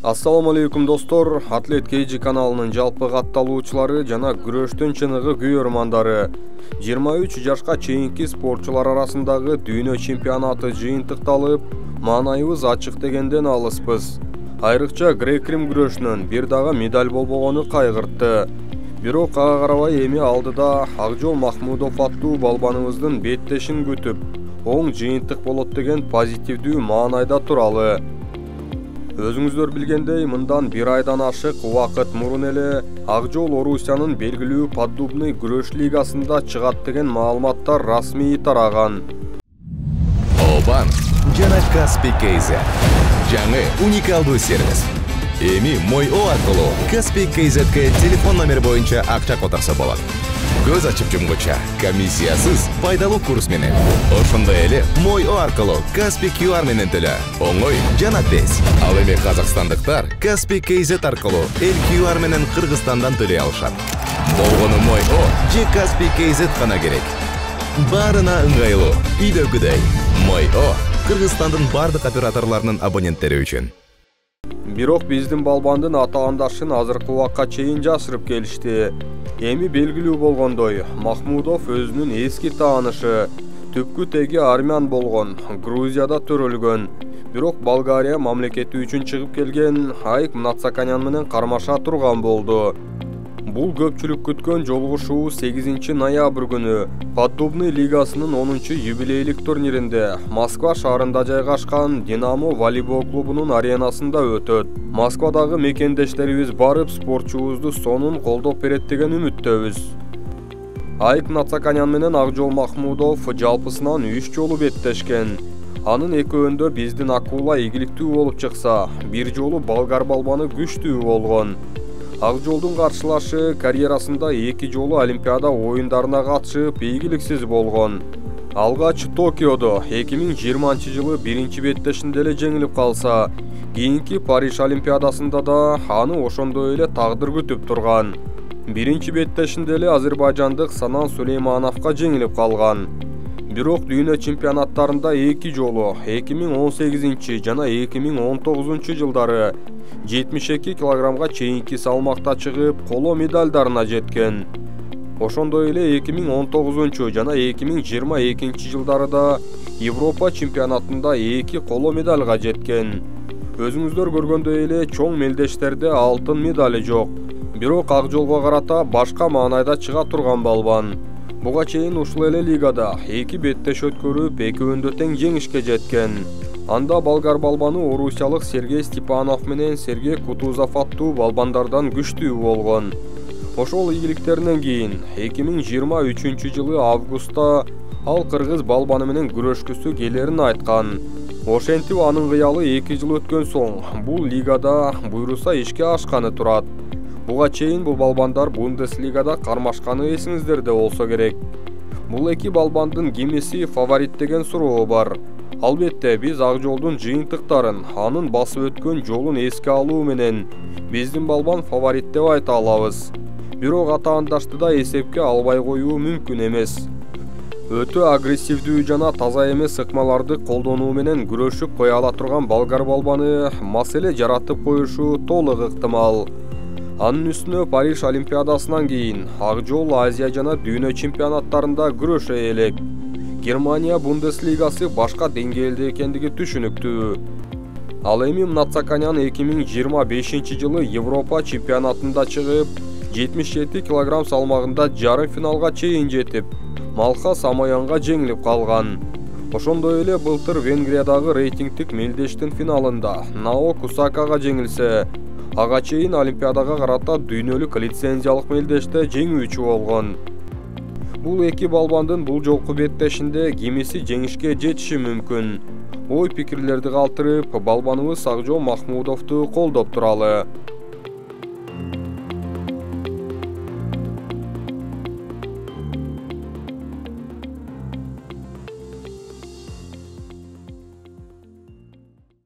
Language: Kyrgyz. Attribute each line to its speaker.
Speaker 1: Assalamu алейкум достор, Атлет KG каналынын жалпы катталуучулары жана күрөштүн чыныгы күйөрмандары 23 жашка чейинки спортчулар арасындагы дүйнө чемпионаты жыйынтыкталып, маанайыбыз ачык дегенден алыспыз. Айрыкча грек-рим күрөшүнөн бир дагы медаль болбогону кайгыртты. Бирок ага карабай эми алдыда Акжол Махмудов аттуу балбаныбыздын беттешин күтүп, оң жыйынтык болот деген позитивдүү маанайда туралы. Өзүңүздөр билгендей, мындан бир айдан ашык убакыт мурун эле Акжол Орусиянын белгилүү поддубный күрөш лигасында чыгат деген маалыматтар расмий тараган.
Speaker 2: Обан жана Каспий KZ жаңы уникалдуу сервис. Эми Мой О аркылуу Каспий KZ'ге телефон номер боюнча акча которсо болот. Көз ачып жумгуча комиссиясыз пайдалуу курс менен. Ошондой эле Мой О аркылуу Каспий QR менен төлө. Оңой жана тез. Ал эми казакстандыктар Каспий KZ аркылуу эл QR менен Кыргызстандан төлөй алышат. Болгону Мой О же Каспий KZ гана керек. Баарына ыңгайлуу, үйдөгүдөй. Мой О Кыргызстандын бардык операторлорунун абоненттери үчүн.
Speaker 1: Бирок биздин балбандын атаандашын азыркы убакка чейин жашырып келишти. Эми белгилүү болгондой, Махмудов өзүнүн эски таанышы, түпкү теги армян болгон, Грузияда төрөлгөн. Бирок Болгария мамлекети үчүн чыгып келген Айк Мнацаканян менен кармаша турган болду. Бул көпчүлүк күткөн жолугушуу 8 ноябрь күнү Поддубный лигасынын 10 юбилейлик турниринде Москва шаарында жайгашкан Динамо волейбол клубунун аренасында өтөт. Москвадагы мекендештерибиз барып спортчубузду сонун колдоп берет деген үмүттөбүз. Айк Мнацаканян менен Акжол Махмудов жалпысынан 3 жолу беттешкен. Анын экөөндө биздин акула ийгиликтүү болуп чыкса, бир жолу болгар балбаны күчтүү болгон. Акжолдун каршылашы карьерасында 2 жолу Олимпиада оюндарына катышып ийгиликсиз болгон. Алгач Токиодо 2020-жылы биринчи беттешинде эле жеңилип калса, кийинки Париж Олимпиадасында да аны ошондой эле тагдыр күтүп турган. Биринчи беттешинде эле азербайжандык Санан Сулеймановго жеңилип калган. Бирок дүйнө чемпионаттарында 2 жолу 2018 жана 2019 жылдары 72 килограммга чейинки салмакта чыгып, коло медальдарына жеткен. Ошондой эле 2019 жана 2022 жылдары да Европа чемпионатында 2 коло медальга жеткен. Өзүңүздөр көргөндөй эле чоң мелдештерде алтын медали жок. Бирок Акжолго карата башка маанайда чыга турган балбан. Буга чейин ушул эле лигада 2 беттеш өткөрүп, экөөндө тең жеңишке жеткен. Анда болгар балбаны орусиялык Сергей Степанов менен Сергей Кутузов аттуу балбандардан күчтүү болгон. Ошол ийгиликтеринен кийин 2023 жылы августта ал кыргыз балбаны менен күрөшкүсү келерин айткан. Ошентип анын кыялы 2 жыл өткөн соң бул лигада буйруса ишке ашканы турат. Буга чейин бул балбандар Бундеслигада кармашканы эсиңиздерде болсо керек. Бул эки балбандын кимиси фаворит деген суроо бар. Албетте биз Акжолдун жыйынтыктарын, анын басып өткөн жолун эске алуу менен биздин балбан фаворит деп айта алабыз. Бирок атаандашты да эсепке албай коюу мүмкүн эмес. Өтө агрессивдүү жана таза эмес ыкмаларды колдонуу менен күрөшүп кое ала турган болгар балбаны маселе жаратып коюшу толук ыктымал. Анын үстүнө Париж Олимпиадасынан кийин Акжол Азия жана дүйнө чемпионаттарында күрөшө элек. Германия Бундеслигасы башка деңгээлде экендиги түшүнүктүү. Ал эми Мнацаканян 2025 жылы Европа чемпионатында чыгып, 77 килограмм салмагында жарым финалга чейин жетип, Малха Самоянга жеңилип калган. Ошондой эле былтыр Венгриядагы рейтингдик мелдештин финалында Нао Кусакага жеңилсе, ага чейин Олимпиадага карата дүйнөлүк лицензиялык мелдеште жеңүүчү болгон. Бул эки балбандын бул жолку беттешинде кимиси жеңишке жетиши мүмкүн. Ой пикирлерди калтырып, балбаныбыз Акжол Махмудовду колдоп туралы.